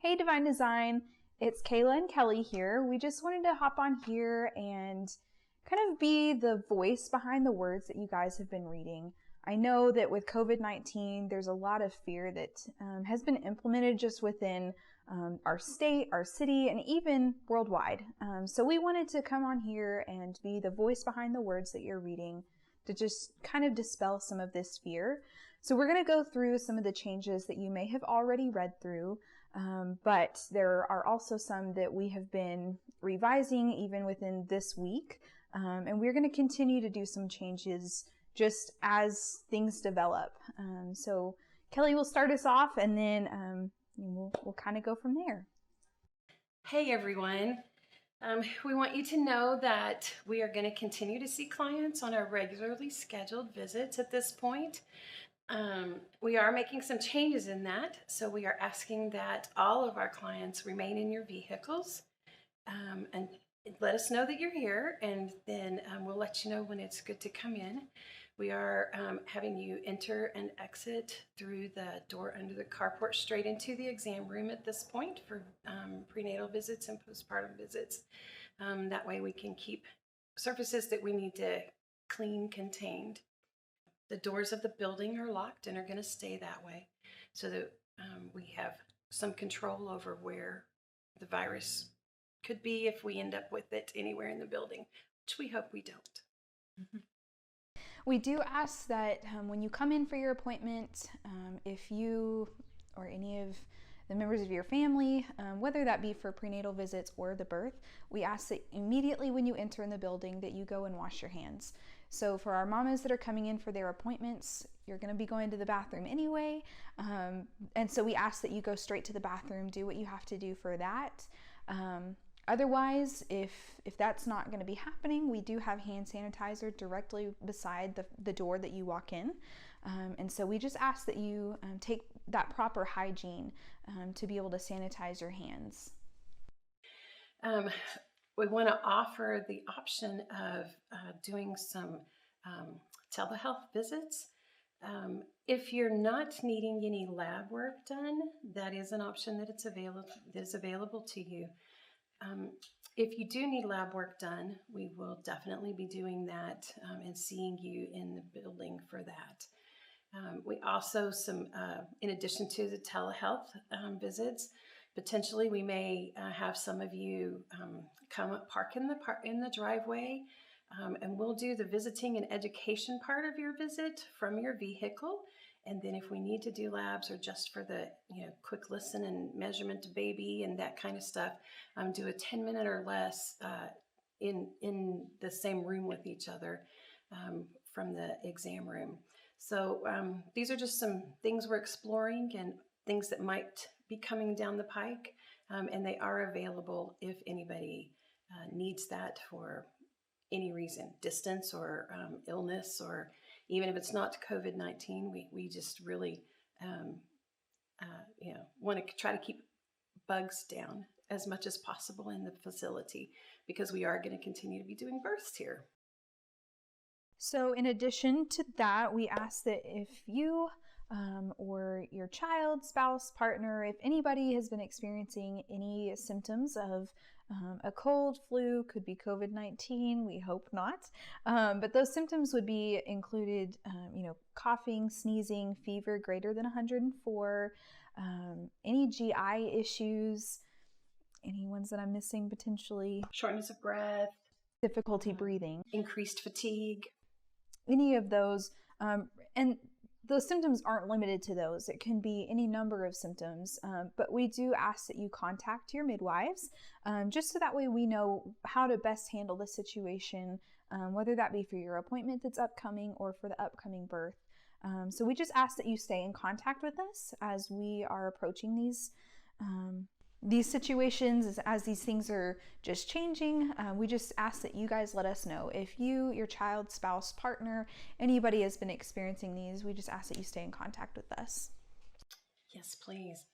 Hey Divine Design, it's Kayla and Kelly here. We just wanted to hop on here and kind of be the voice behind the words that you guys have been reading. I know that with COVID-19, there's a lot of fear that has been implemented just within our state, our city, and even worldwide. So we wanted to come on here and be the voice behind the words that you're reading to just kind of dispel some of this fear. So we're going to go through some of the changes that you may have already read through. But there are also some that we have been revising even within this week. And we're going to continue to do some changes just as things develop. So Kelly will start us off, and then we'll kind of go from there. Hey everyone. We want you to know that we are going to continue to see clients on our regularly scheduled visits at this point. We are making some changes in that, so we are asking that all of our clients remain in your vehicles and let us know that you're here, and then we'll let you know when it's good to come in. We are having you enter and exit through the door under the carport straight into the exam room at this point for prenatal visits and postpartum visits. That way we can keep surfaces that we need to clean contained. The doors of the building are locked and are going to stay that way so that we have some control over where the virus could be if we end up with it anywhere in the building, which we hope we don't. Mm-hmm. We do ask that when you come in for your appointment, if you or any of the members of your family, whether that be for prenatal visits or the birth, we ask that immediately when you enter in the building that you go and wash your hands. So for our mamas that are coming in for their appointments, you're going to be going to the bathroom anyway. And so we ask that you go straight to the bathroom, do what you have to do for that. Otherwise, if that's not going to be happening, we do have hand sanitizer directly beside the door that you walk in. And so we just ask that you take that proper hygiene to be able to sanitize your hands. We want to offer the option of doing some telehealth visits. If you're not needing any lab work done, that is an option that is available to you. If you do need lab work done, we will definitely be doing that and seeing you in the building for that. We also in addition to the telehealth visits, potentially we may have some of you come park in the driveway, and we'll do the visiting and education part of your visit from your vehicle. And then if we need to do labs or just for the quick listen and measurement to baby and that kind of stuff, do a 10-minute or less in the same room with each other from the exam room. So these are just some things we're exploring and things that might be coming down the pike, and they are available if anybody needs that for any reason, distance or illness, or even if it's not COVID-19, we just really want to try to keep bugs down as much as possible in the facility, because we are going to continue to be doing births here. So in addition to that, we ask that if you or your child, spouse, partner, if anybody has been experiencing any symptoms of a cold, flu, could be COVID-19, we hope not, but those symptoms would be included, coughing, sneezing, fever greater than 104, any GI issues, any ones that I'm missing potentially, shortness of breath, difficulty breathing, increased fatigue, any of those, and those symptoms aren't limited to those. It can be any number of symptoms, but we do ask that you contact your midwives, just so that way we know how to best handle the situation, whether that be for your appointment that's upcoming or for the upcoming birth. So we just ask that you stay in contact with us as we are approaching these situations, as these things are just changing. We just ask that you guys let us know if you, your child, spouse, partner, anybody has been experiencing these. We just ask that you stay in contact with us. Yes, please.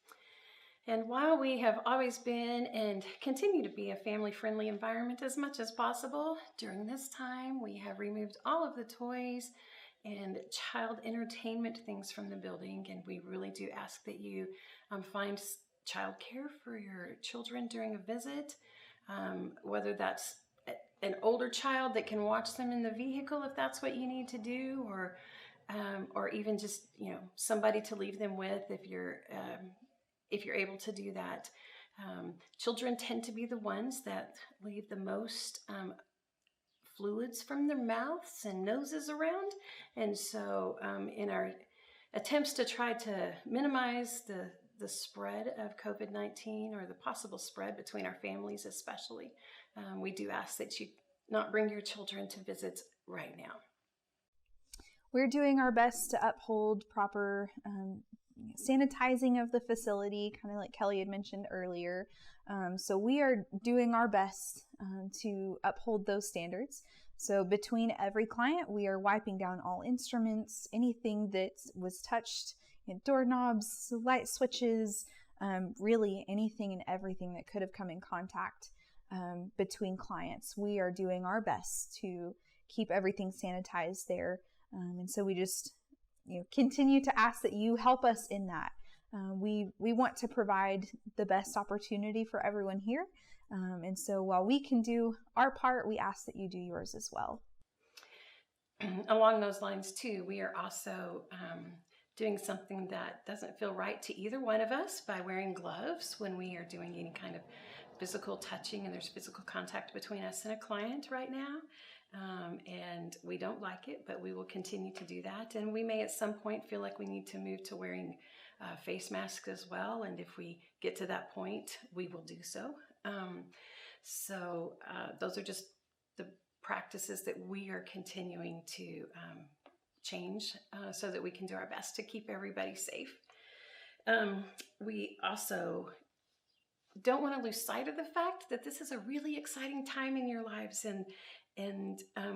And while we have always been and continue to be a family-friendly environment as much as possible, during this time we have removed all of the toys and child entertainment things from the building, and we really do ask that you find childcare for your children during a visit, whether that's an older child that can watch them in the vehicle if that's what you need to do, or even just somebody to leave them with if you're able to do that. Children tend to be the ones that leave the most fluids from their mouths and noses around, and so in our attempts to try to minimize the spread of COVID-19 or the possible spread between our families especially, we do ask that you not bring your children to visits right now. We're doing our best to uphold proper sanitizing of the facility, kind of like Kelly had mentioned earlier. So we are doing our best to uphold those standards. So between every client, we are wiping down all instruments, anything that was touched, doorknobs, light switches, really anything and everything that could have come in contact between clients. We are doing our best to keep everything sanitized there. And so we just continue to ask that you help us in that. We want to provide the best opportunity for everyone here. And so while we can do our part, we ask that you do yours as well. Along those lines too, we are also doing something that doesn't feel right to either one of us by wearing gloves when we are doing any kind of physical touching and there's physical contact between us and a client right now. And we don't like it, but we will continue to do that. And we may at some point feel like we need to move to wearing face masks as well. And if we get to that point, we will do so. So those are just the practices that we are continuing to change so that we can do our best to keep everybody safe. We also don't want to lose sight of the fact that this is a really exciting time in your lives, and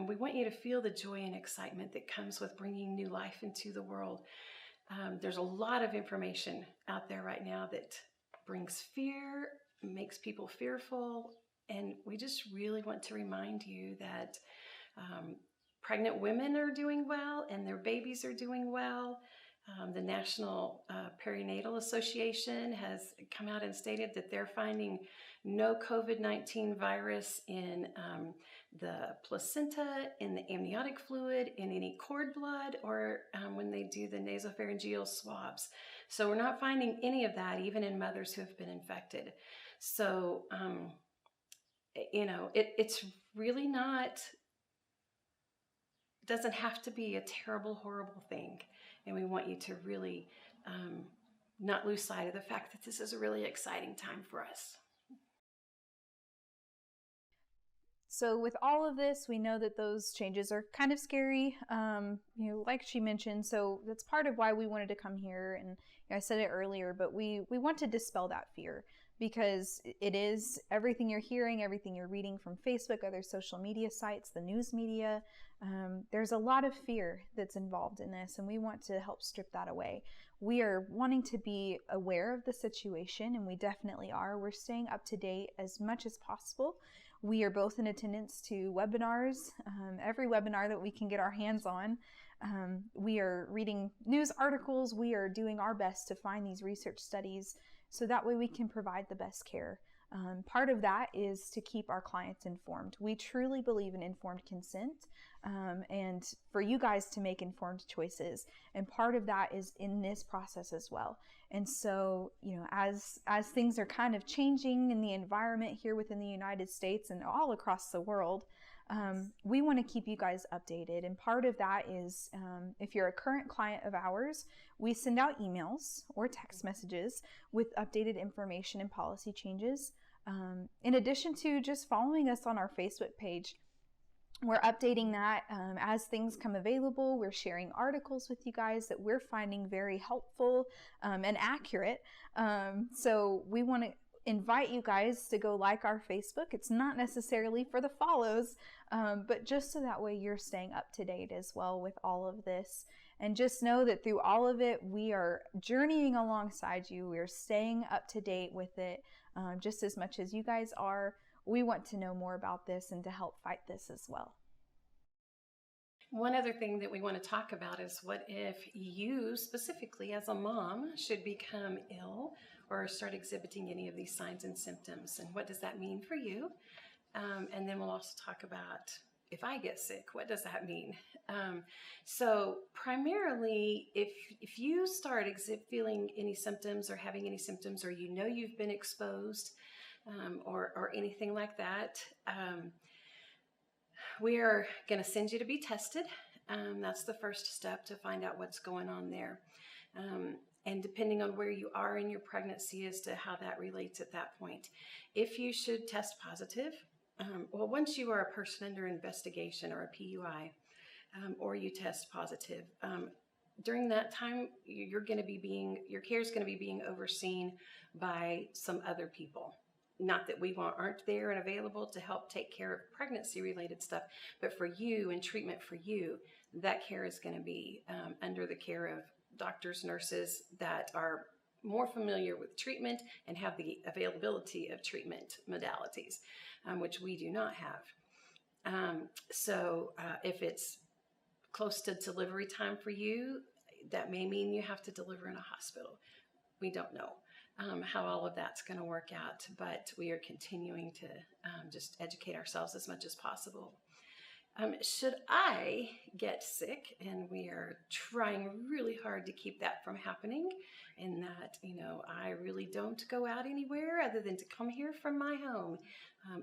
we want you to feel the joy and excitement that comes with bringing new life into the world. There's a lot of information out there right now that brings fear, makes people fearful, and we just really want to remind you that pregnant women are doing well and their babies are doing well. The National Perinatal Association has come out and stated that they're finding no COVID-19 virus in the placenta, in the amniotic fluid, in any cord blood, or when they do the nasopharyngeal swabs. So we're not finding any of that, even in mothers who have been infected. So, it's really doesn't have to be a terrible, horrible thing. And we want you to really not lose sight of the fact that this is a really exciting time for us. So with all of this, we know that those changes are kind of scary, like she mentioned. So that's part of why we wanted to come here. And I said it earlier, but we want to dispel that fear, because it is everything you're hearing, everything you're reading from Facebook, other social media sites, the news media. There's a lot of fear that's involved in this, and we want to help strip that away. We are wanting to be aware of the situation, and we definitely are. We're staying up to date as much as possible. We are both in attendance to webinars, every webinar that we can get our hands on. We are reading news articles. We are doing our best to find these research studies so that way we can provide the best care. Part of that is to keep our clients informed. We truly believe in informed consent, and for you guys to make informed choices. And part of that is in this process as well. And so, as things are kind of changing in the environment here within the United States and all across the world, we want to keep you guys updated. And part of that is, if you're a current client of ours, we send out emails or text messages with updated information and policy changes. In addition to just following us on our Facebook page, we're updating that as things come available. We're sharing articles with you guys that we're finding very helpful and accurate. So we want to invite you guys to go like our Facebook. It's not necessarily for the follows, but just so that way you're staying up to date as well with all of this. And just know that through all of it, we are journeying alongside you. We're staying up to date with it just as much as you guys are. We want to know more about this and to help fight this as well. One other thing that we want to talk about is what if you specifically as a mom should become ill or start exhibiting any of these signs and symptoms. And what does that mean for you? And then we'll also talk about, if I get sick, what does that mean? So primarily, if you start feeling any symptoms or having any symptoms, or you know you've been exposed, or anything like that, we are going to send you to be tested. That's the first step to find out what's going on there. And depending on where you are in your pregnancy as to how that relates at that point. If you should test positive, well, once you are a person under investigation or a PUI, or you test positive, during that time, your care is going to be being overseen by some other people. Not that we aren't there and available to help take care of pregnancy-related stuff, but for you and treatment for you, that care is going to be under the care of doctors, nurses that are more familiar with treatment and have the availability of treatment modalities, which we do not have. So if it's close to delivery time for you, that may mean you have to deliver in a hospital. We don't know how all of that's going to work out, but we are continuing to just educate ourselves as much as possible. Should I get sick, and we are trying really hard to keep that from happening, in that, I really don't go out anywhere other than to come here from my home.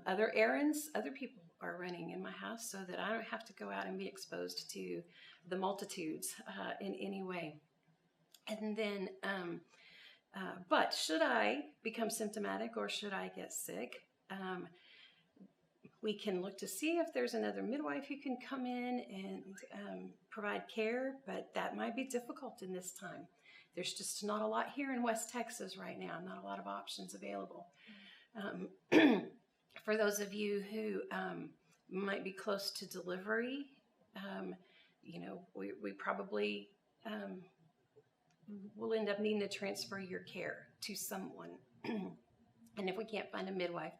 Other errands, other people are running in my house so that I don't have to go out and be exposed to the multitudes in any way. And then, but should I become symptomatic or should I get sick, we can look to see if there's another midwife who can come in and provide care, but that might be difficult in this time. There's just not a lot here in West Texas right now, not a lot of options available. For those of you who might be close to delivery, we probably will end up needing to transfer your care to someone. And if we can't find a midwife,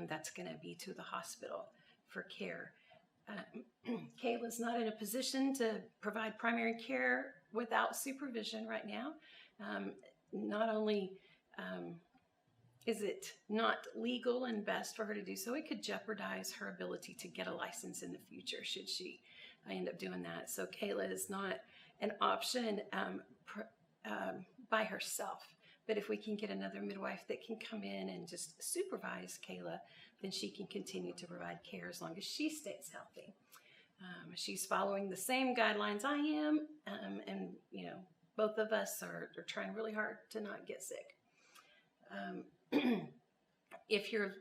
that's going to be to the hospital for care. Kayla's not in a position to provide primary care without supervision right now. Not only is it not legal and best for her to do so, it could jeopardize her ability to get a license in the future should she end up doing that. So Kayla is not an option by herself. But if we can get another midwife that can come in and just supervise Kayla, then she can continue to provide care as long as she stays healthy. She's following the same guidelines I am, and both of us are trying really hard to not get sick. If you're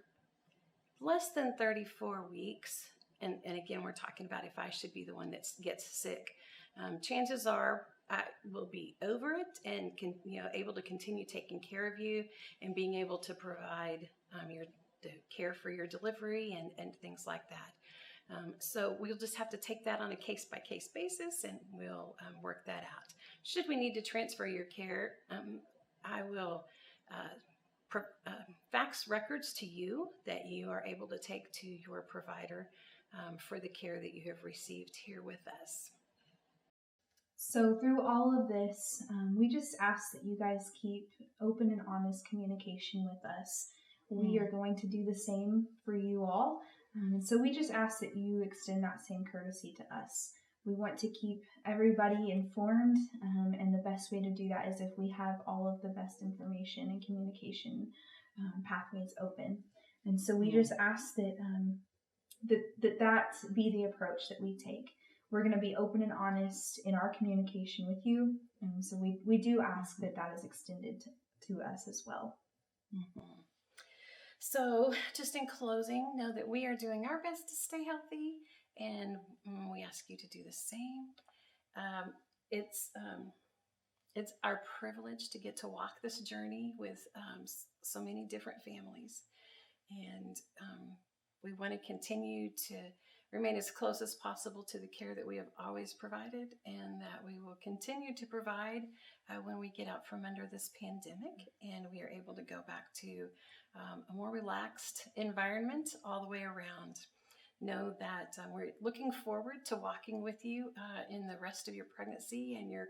less than 34 weeks, and again, we're talking about if I should be the one that gets sick, chances are I will be over it and able to continue taking care of you and being able to provide the care for your delivery and things like that. So we'll just have to take that on a case-by-case basis, and we'll work that out. Should we need to transfer your care, I will fax records to you that you are able to take to your provider for the care that you have received here with us. So through all of this, we just ask that you guys keep open and honest communication with us. We are going to do the same for you all. And so we just ask that you extend that same courtesy to us. We want to keep everybody informed, and the best way to do that is if we have all of the best information and communication pathways open. And so we just ask that that be the approach that we take. We're going to be open and honest in our communication with you. And so we do ask that that is extended to us as well. Mm-hmm. So just in closing, know that we are doing our best to stay healthy, and we ask you to do the same. It's our privilege to get to walk this journey with so many different families. And we want to continue to remain as close as possible to the care that we have always provided, and that we will continue to provide when we get out from under this pandemic and we are able to go back to a more relaxed environment all the way around. Know that we're looking forward to walking with you in the rest of your pregnancy and your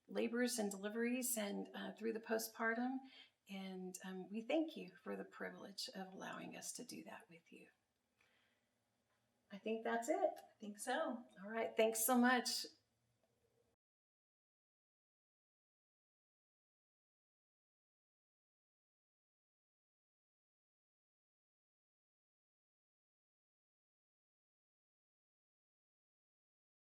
labors and deliveries and through the postpartum. And we thank you for the privilege of allowing us to do that with you. I think that's it. I think so. All right. Thanks so much.